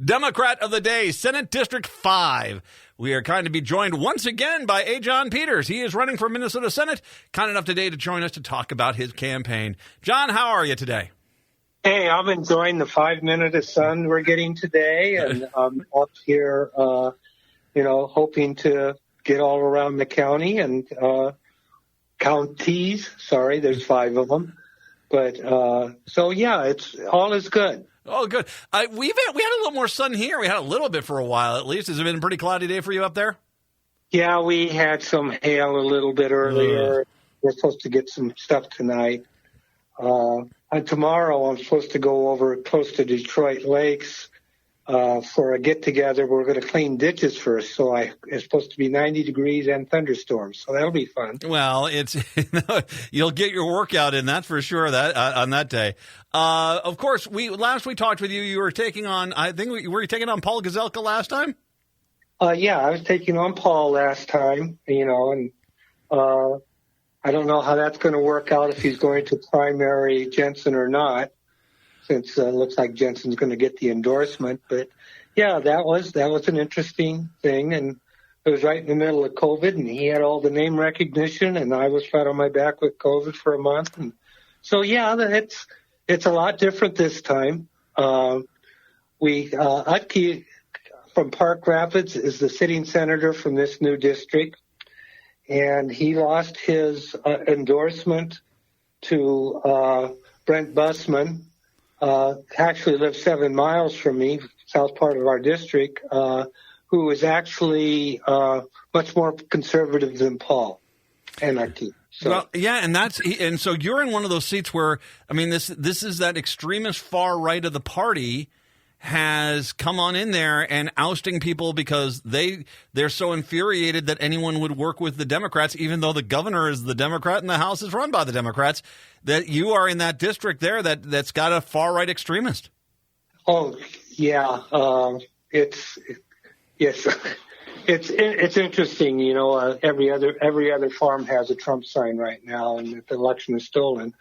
Democrat of the Day, Senate District 5. We are kind to be joined once again by A. John Peters. He is running for Minnesota Senate. Kind enough today to join us to talk about his campaign. John, how are you today? Hey, I'm enjoying the 5 minutes of sun we're getting today, and I'm up here, hoping to get all around the county and counties. Sorry, there's 5 of them. But it's all is good. Oh, good. We had a little more sun here. We had a little bit for a while, at least. Has it been a pretty cloudy day for you up there? Yeah, we had some hail a little bit earlier. We're supposed to get some stuff tonight. And tomorrow I'm supposed to go over close to Detroit Lakes for a get-together. We're going to clean ditches first, so it's supposed to be 90 degrees and thunderstorms, so that'll be fun. Well, you'll get your workout in, that's for sure, on that day. Of course, last we talked with you, you were taking on, were you taking on Paul Gazelka last time? Yeah, I was taking on Paul last time, and I don't know how that's going to work out if he's going to primary Jensen or not, since it looks like Jensen's going to get the endorsement. But, yeah, that was an interesting thing, and it was right in the middle of COVID, and he had all the name recognition, and I was flat on my back with COVID for a month. And so, yeah, it's a lot different this time. Utke from Park Rapids is the sitting senator from this new district, and he lost his endorsement to Brent Bussman, actually lives 7 miles from me, south part of our district, who is actually much more conservative than Paul and Utke. So. Well, yeah, and so you're in one of those seats where, I mean, this is that extremist far right of the party has come on in there and ousting people because they're so infuriated that anyone would work with the Democrats, even though the governor is the Democrat and the House is run by the Democrats, that you are in that district there that's got a far right extremist. Oh, yeah. Yes. It's interesting, every other farm has a Trump sign right now, and the election is stolen.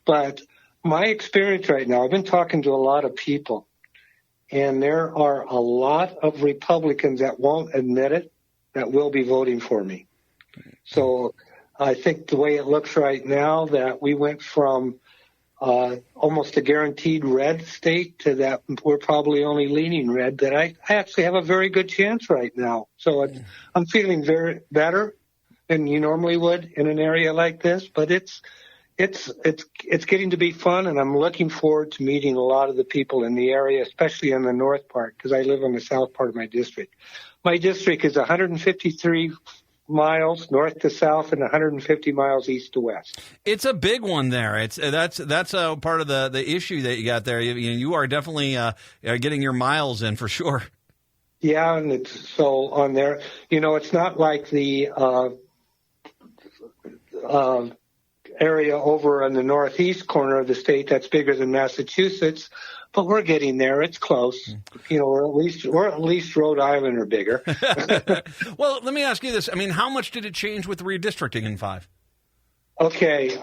But my experience right now, I've been talking to a lot of people, and there are a lot of Republicans that won't admit it that will be voting for me. So I think the way it looks right now that we went from almost a guaranteed red state to that we're probably only leaning red, that I actually have a very good chance right now. So I'm feeling very better than you normally would in an area like this, but it's getting to be fun, and I'm looking forward to meeting a lot of the people in the area, especially in the north part, because I live in the south part of my district. My district is 153 miles north to south and 150 miles east to west. It's a big one there. That's a part of the issue that you got there. You are definitely getting your miles in for sure. Yeah, and it's so on there. It's not like the area over on the northeast corner of the state that's bigger than Massachusetts, but we're getting there. It's close. We're at least Rhode Island or bigger. Well, let me ask you this. I mean, how much did it change with redistricting in 5? Okay.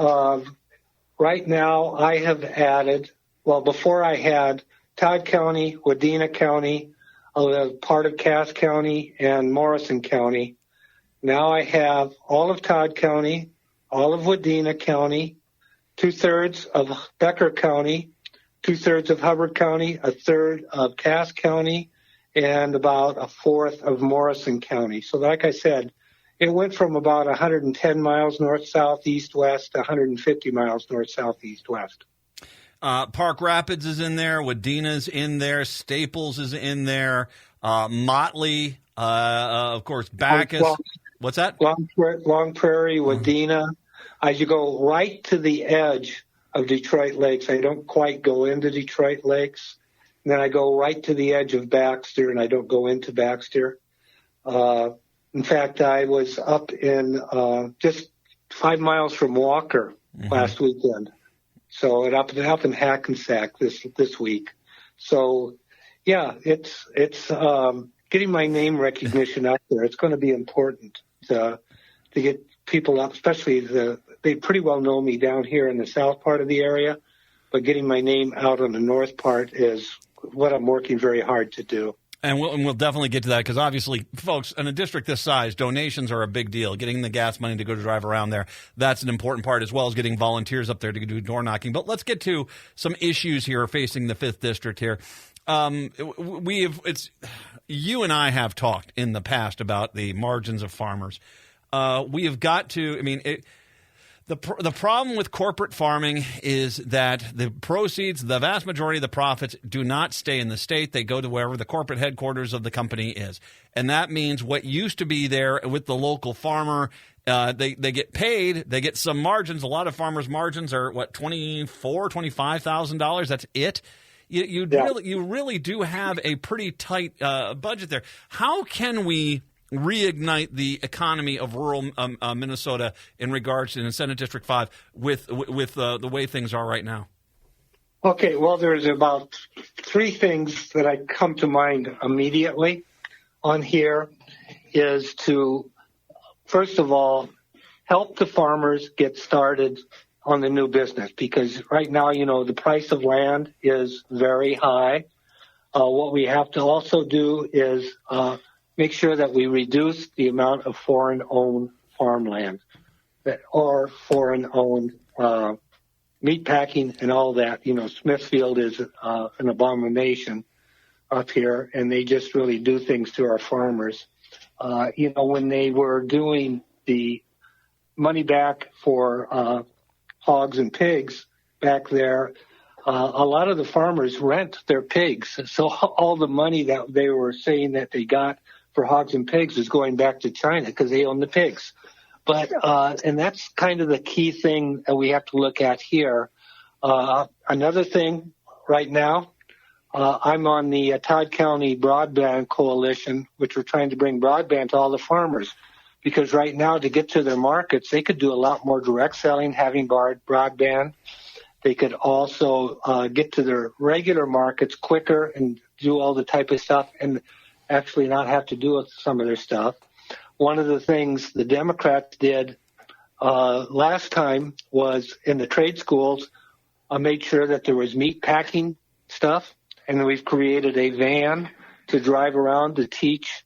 Right now I have added, before I had Todd County, Wadena County, part of Cass County, and Morrison County. Now I have all of Todd County, all of Wadena County, 2/3 of Becker County, 2/3 of Hubbard County, 1/3 of Cass County, and about 1/4 of Morrison County. So like I said, it went from about 110 miles north, south, east, west to 150 miles north, south, east, west. Park Rapids is in there. Wadena's in there. Staples is in there. Motley, of course, Bacchus. What's that? Long Prairie, Wadena. As you go right to the edge of Detroit Lakes, I don't quite go into Detroit Lakes. And then I go right to the edge of Baxter, and I don't go into Baxter. In fact, I was up in just 5 miles from Walker last weekend. So up in Hackensack this week. So yeah, it's getting my name recognition out there. It's going to be important to get people up, especially they pretty well know me down here in the south part of the area, but getting my name out on the north part is what I'm working very hard to do. And we'll definitely get to that because obviously, folks, in a district this size, donations are a big deal. Getting the gas money to go to drive around there, that's an important part, as well as getting volunteers up there to do door knocking. But let's get to some issues here facing the 5th District here. You and I have talked in the past about the margins of farmers. We have got to, the problem with corporate farming is that the proceeds, the vast majority of the profits, do not stay in the state. They go to wherever the corporate headquarters of the company is. And that means what used to be there with the local farmer, they get paid, they get some margins. A lot of farmers' margins are, $25,000? That's it. You really do have a pretty tight budget there. How can we reignite the economy of rural Minnesota in regards to Senate District 5 with the way things are right now? Okay, well, there's about 3 things that I come to mind immediately on here is to, first of all, help the farmers get started on the new business, because right now, the price of land is very high. What we have to also do is make sure that we reduce the amount of foreign-owned farmland or foreign-owned meat packing and all that. Smithfield is an abomination up here, and they just really do things to our farmers. When they were doing the money back for hogs and pigs back there, a lot of the farmers rent their pigs. So all the money that they were saying that they got for hogs and pigs is going back to China because they own the pigs. But and that's kind of the key thing that we have to look at here. Another thing right now, I'm on the Todd County Broadband Coalition, which we're trying to bring broadband to all the farmers. Because right now, to get to their markets, they could do a lot more direct selling, having broadband. They could also get to their regular markets quicker and do all the type of stuff and actually not have to do some of their stuff. One of the things the Democrats did last time was in the trade schools, made sure that there was meat packing stuff, and we've created a van to drive around to teach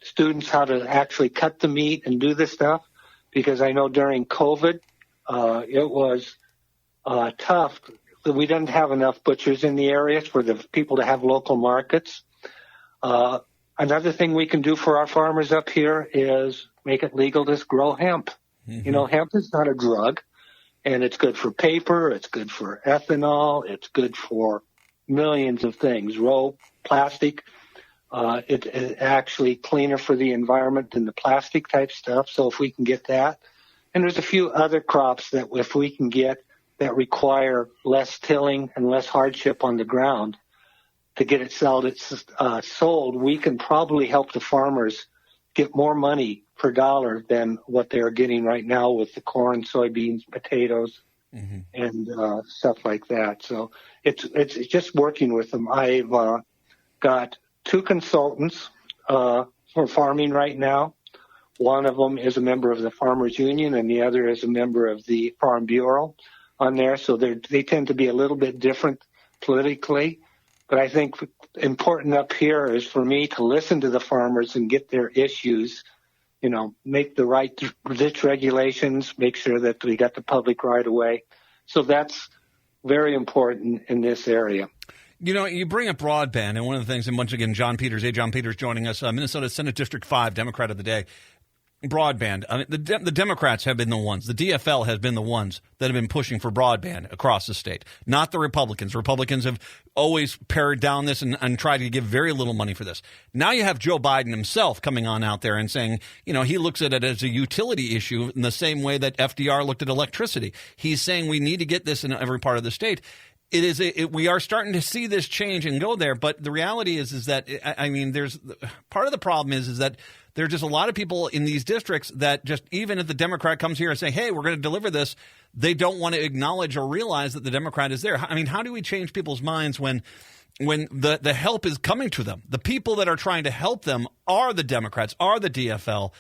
students how to actually cut the meat and do this stuff, because I know during COVID it was tough. We didn't have enough butchers in the areas for the people to have local markets. Another thing we can do for our farmers up here is make it legal to grow hemp. Mm-hmm. Hemp is not a drug, and it's good for paper, it's good for ethanol, it's good for millions of things, rope, plastic. It's actually cleaner for the environment than the plastic type stuff. So if we can get that, and there's a few other crops that if we can get that require less tilling and less hardship on the ground to get it sold, we can probably help the farmers get more money per dollar than what they're getting right now with the corn, soybeans, potatoes, mm-hmm. and stuff like that. So it's just working with them. I've got 2 consultants for farming right now. One of them is a member of the Farmers Union, and the other is a member of the Farm Bureau on there. So they tend to be a little bit different politically. But I think important up here is for me to listen to the farmers and get their issues, make the right ditch regulations, make sure that we got the public right of way. So that's very important in this area. You bring up broadband, and one of the things, and once again, John Peters joining us, Minnesota Senate District 5, Democrat of the day. Broadband. The Democrats have been the ones, the DFL has been the ones that have been pushing for broadband across the state, not the Republicans. Republicans have always pared down this and tried to give very little money for this. Now you have Joe Biden himself coming on out there and saying, he looks at it as a utility issue in the same way that FDR looked at electricity. He's saying we need to get this in every part of the state. We are starting to see this change and go there, but the reality is that there's part of the problem is that there are just a lot of people in these districts that just, even if the Democrat comes here and say, hey, we're going to deliver this, they don't want to acknowledge or realize that the Democrat is there. How do we change people's minds when the help is coming to them? The people that are trying to help them are the Democrats, are the DFL,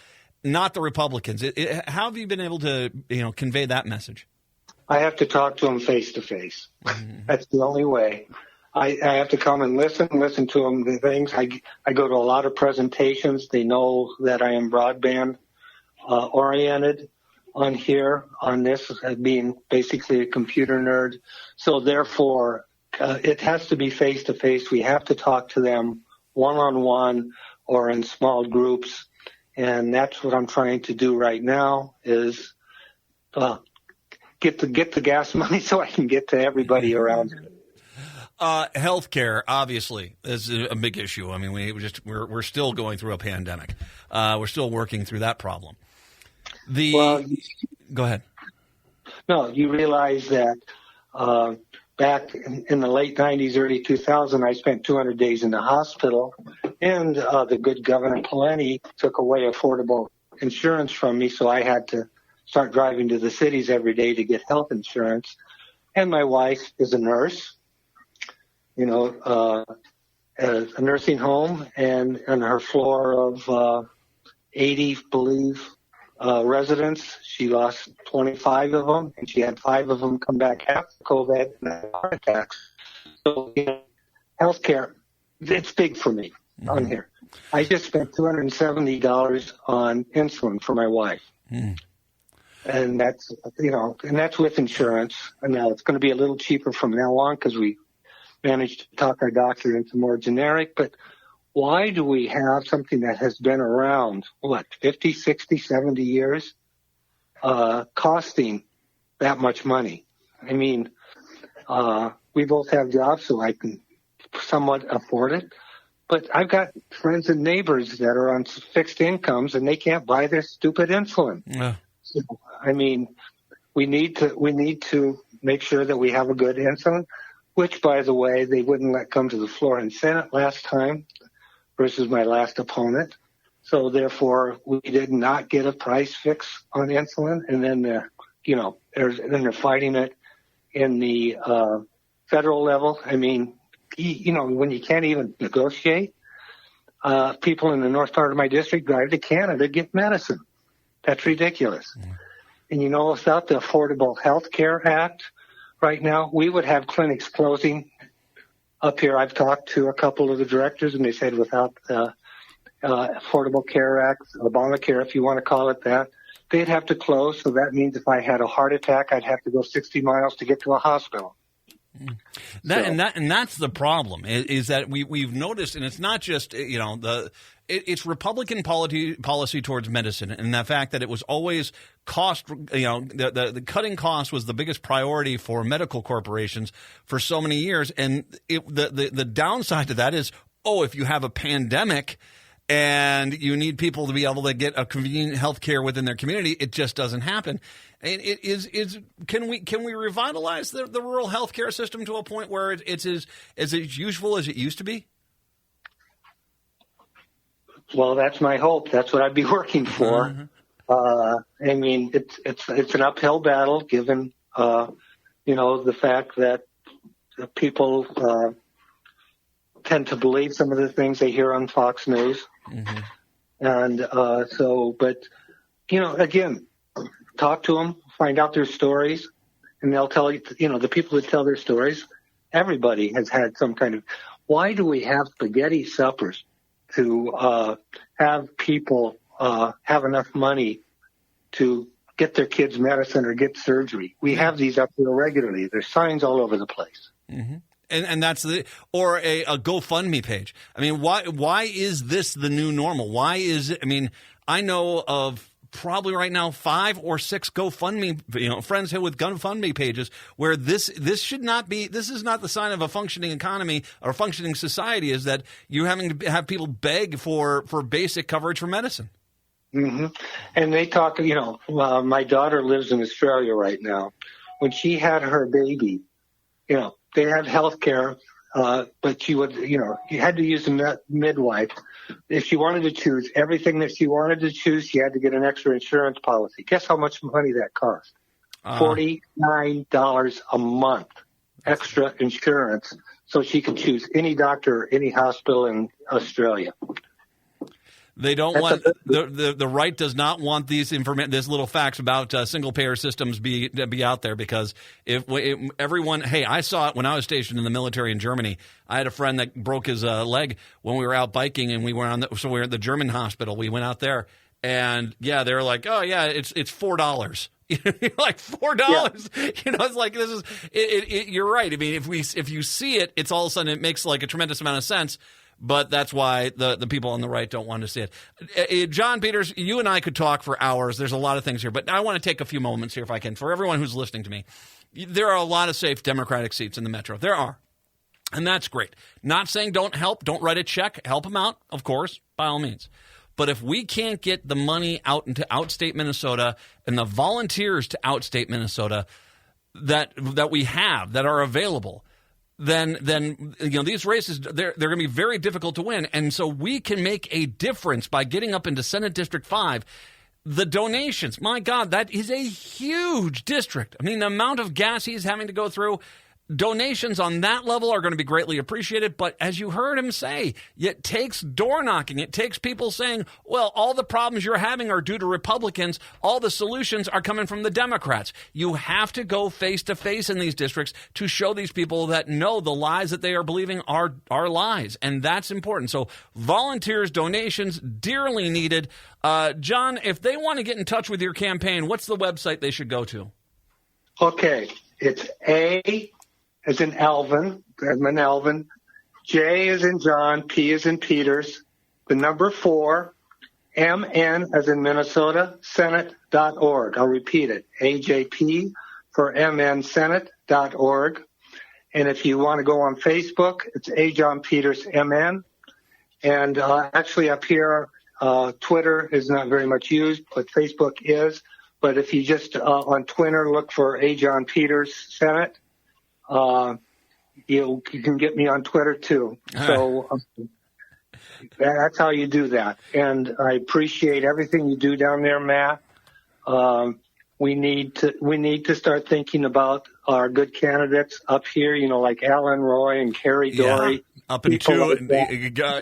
not the Republicans. How have you been able to convey that message? I have to talk to them face to face. That's the only way. I have to come and listen to them, the things. I go to a lot of presentations. They know that I am broadband oriented on here, on this, being basically a computer nerd. So therefore, it has to be face-to-face. We have to talk to them one-on-one or in small groups. And that's what I'm trying to do right now is get the gas money so I can get to everybody around me. Healthcare obviously is a big issue. I mean, we're still going through a pandemic. We're still working through that problem. Go ahead. No, you realize that back in the late 90s, early 2000, I spent 200 days in the hospital, and the good Governor Pawlenty took away affordable insurance from me, so I had to start driving to the cities every day to get health insurance. And my wife is a nurse, at a nursing home, and on her floor of 80, believe, residents. She lost 25 of them, and she had 5 of them come back after COVID and had heart attacks. So, healthcare, it's big for me on here. I just spent $270 on insulin for my wife. And that's, and that's with insurance. And now it's going to be a little cheaper from now on because we managed to talk our doctor into more generic. But why do we have something that has been around, 50, 60, 70 years, costing that much money? I mean, we both have jobs, so I can somewhat afford it. But I've got friends and neighbors that are on fixed incomes, and they can't buy their stupid insulin. Yeah. So, I mean, we need to make sure that we have a good insulin, which, by the way, they wouldn't let come to the floor in Senate last time versus my last opponent. So therefore, we did not get a price fix on insulin. And then, they're fighting it in the federal level. I mean, when you can't even negotiate, people in the north part of my district drive to Canada to get medicine. That's ridiculous. And without the Affordable Health Care Act right now, we would have clinics closing up here. I've talked to a couple of the directors, and they said without the Affordable Care Act, Obamacare, if you want to call it that, they'd have to close. So that means if I had a heart attack, I'd have to go 60 miles to get to a hospital. And that's the problem is that we've noticed, and it's not just it's Republican policy towards medicine, and the fact that it was always cost. The cutting costs was the biggest priority for medical corporations for so many years, and the downside to that is, if you have a pandemic and you need people to be able to get a convenient health care within their community, it just doesn't happen. And can we revitalize the rural health care system to a point where it's as useful as it used to be? Well, that's my hope. That's what I'd be working for. I mean, it's an uphill battle given the fact that people tend to believe some of the things they hear on Fox News. And but again, talk to them, find out their stories, and they'll tell you, the people that tell their stories, everybody has had some kind of, why do we have spaghetti suppers to have people have enough money to get their kids medicine or get surgery? We have these up here regularly. There's signs all over the place. And that's a GoFundMe page. I mean, why is this the new normal? Why is it? I mean, I know of probably right now 5 or 6 GoFundMe, friends here with GoFundMe pages where this should not be. This is not the sign of a functioning economy or functioning society. Is that you're having to have people beg for basic coverage for medicine? And they talk. My daughter lives in Australia right now. When she had her baby, they had health care, but she would, you had to use a midwife. If she wanted to choose everything that she wanted to choose, she had to get an extra insurance policy. Guess how much money that cost? $49 a month extra insurance so she could choose any doctor, any hospital in Australia. They don't want the right does not want these this little facts about single payer systems be out there, because if everyone, hey, I saw it when I was stationed in the military in Germany. I had a friend that broke his leg when we were out biking, and we were so we were at the German hospital. We went out there, and yeah, they were like, oh yeah, it's $4. Like $4, it's like, this is it. You're right. I mean, if you see it, it's all of a sudden it makes like a tremendous amount of sense. But that's why the people on the right don't want to see it. John Peters, you and I could talk for hours. There's a lot of things here, but I want to take a few moments here if I can. For everyone who's listening to me, there are a lot of safe Democratic seats in the Metro. There are. And that's great. Not saying don't help, don't write a check. Help them out, of course, by all means. But if we can't get the money out into outstate Minnesota and the volunteers to outstate Minnesota that we have, that are available, then these races, they're going to be very difficult to win. And so we can make a difference by getting up into Senate District 5. The donations, my God, that is a huge district. I mean, the amount of gas he's having to go through, donations on that level are going to be greatly appreciated. But as you heard him say, it takes door knocking. It takes people saying, well, all the problems you're having are due to Republicans. All the solutions are coming from the Democrats. You have to go face to face in these districts to show these people that no, the lies that they are believing are lies. And that's important. So volunteers, donations, dearly needed. John, if they want to get in touch with your campaign, what's the website they should go to? Okay. It's A as in Alvin, Edmund Alvin, J as in John, P as in Peters, the number 4, MN as in Minnesota, Senate.org. I'll repeat it, AJP for MNSenate.org. And if you want to go on Facebook, it's A. John Peters, MN. And actually up here, Twitter is not very much used, but Facebook is. But if you just on Twitter look for A. John Peters, Senate, you can get me on Twitter too. So that's how you do that. And I appreciate everything you do down there, Matt. We need to start thinking about our good candidates up here, like Alan Roy and Carrie Dorey. Up in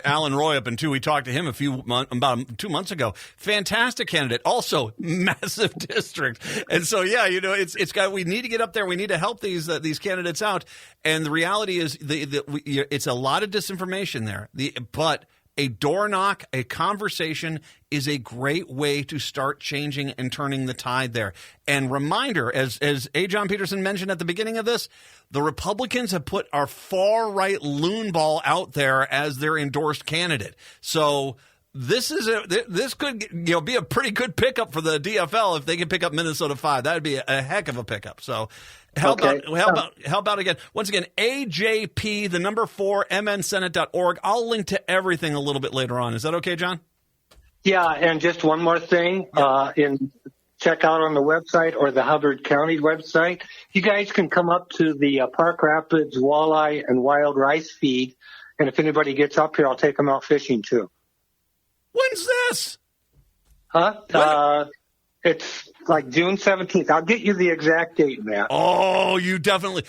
Alan Roy up in 2. We talked to him about 2 months ago. Fantastic candidate. Also massive district. And so, we need to get up there. We need to help these candidates out. And the reality is it's a lot of disinformation there. But a door knock, a conversation is a great way to start changing and turning the tide there. And reminder, as A. John Peterson mentioned at the beginning of this, the Republicans have put our far-right loon ball out there as their endorsed candidate. So this could be a pretty good pickup for the DFL if they can pick up Minnesota 5. That would be a heck of a pickup. So how about again? Once again, AJP, the number 4, MNSenate.org. I'll link to everything a little bit later on. Is that okay, John? Yeah, and just one more thing. Check out on the website or the Hubbard County website. You guys can come up to the Park Rapids walleye and wild rice feed, and if anybody gets up here, I'll take them out fishing too. When's this? It's like June 17th. I'll get you the exact date, Matt. Oh, you definitely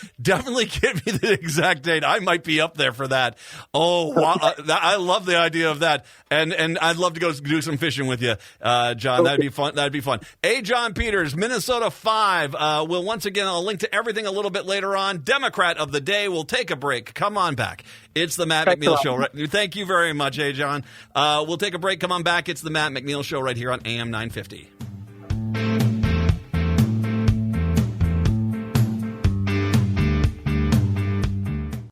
give me the exact date. I might be up there for that. Oh, wow. I love the idea of that. And I'd love to go do some fishing with you, John. Okay. That'd be fun. A. John Peters, Minnesota 5. I'll link to everything a little bit later on. Democrat of the day. We'll take a break. Come on back. It's the Matt McNeil Show. Thank you very much, A. John. We'll take a break. Come on back. It's the Matt McNeil Show right here on AM 950.